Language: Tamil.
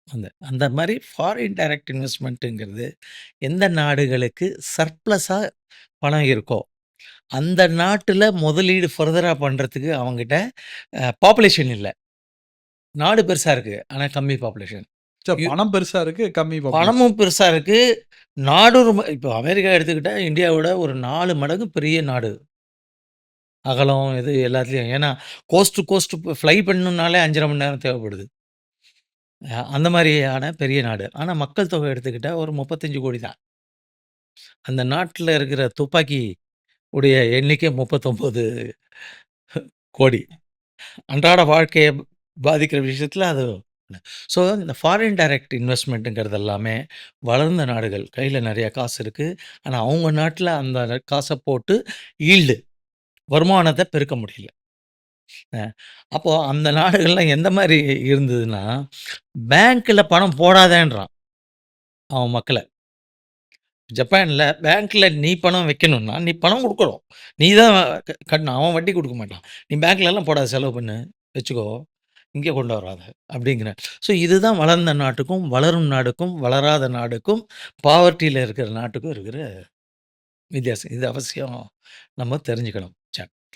அந்த அந்த மாரி ஃபாரின் டைரக்ட் இன்வெஸ்ட்மென்ட்டுங்கிறது எந்த நாடுகளுக்கு சர்ப்ளஸா பணம் இருக்கோ, அந்த நாட்டுல முதலீடு ஃபர்தரா பண்றதுக்கு அவங்கிட்ட பாப்புலேஷன் இல்ல. நாடு பெருசா இருக்கு. ஆனா கம்மி பாப்புலேஷன். யு பணம் பெருசா இருக்கு. கம்மி பாப்புலேஷன். பணமும் பெருசா இருக்கு. நாடும் ரொம்ப இப்போ அமெரிக்கா எடுத்துக்கிட்டா இந்தியாவோட ஒரு 4 மடங்கு பெரிய நாடு. அகலம் இது எல்லாத்துலயும். ஏன்னா கோஸ்ட் டூ கோஸ்ட் ஃப்ளை பண்ணணும்னாலே 5 1/2 மணி நேரம் தேவைப்படுது. அந்த மாரியான பெரிய நாடு. ஆனா மக்கள் தொகை எடுத்துக்கிட்டா ஒரு 35,00,00,000 தான். அந்த நாட்டுல இருக்கிற துப்பாக்கி உடைய எண்ணிக்கை 39,00,00,000. அன்றாட வாழ்க்கைய பாதிக்கிற விஷயத்துல அது ஸோ இந்த ஃபாரின் டைரக்ட் இன்வெஸ்ட்மெண்ட்டுங்கிறது எல்லாமே வளர்ந்த நாடுகள். கையில நெறைய காசு இருக்கு. ஆனா அவங்க நாட்டுல அந்த காச போட்டு ஈல்டு வருமானத்த பெருக்க முடியல. அ அப்போ அந்த நாடுகள்லாம் எந்த மாரி இருந்ததுன்னா, பேங்க்ல பணம் போடாதேன்றான் அவன் மக்கள. ஜப்பான்ல பேங்க்ல நீ பணம் வைக்கணும்னா, நீ பணம் குடுக்கணும். நீ தான் கட்டணும். அவன் வட்டி குடுக்க மாட்டான். நீ பேங்க்லலாம் போடாத செலவு பண்ணு. வச்சுக்கோ. இங்க கொண்டு வராத அப்படிங்கிறான். ஸோ இதுதான் வளர்ந்த நாட்டுக்கும், வளரும் நாடுக்கும், வளராத நாடுக்கும், பாவர்ட்டில இருக்கிற நாட்டுக்கும் இருக்கிற வித்தியாசம். இது அவசியம் நம்ம தெரிஞ்சுக்கணும்.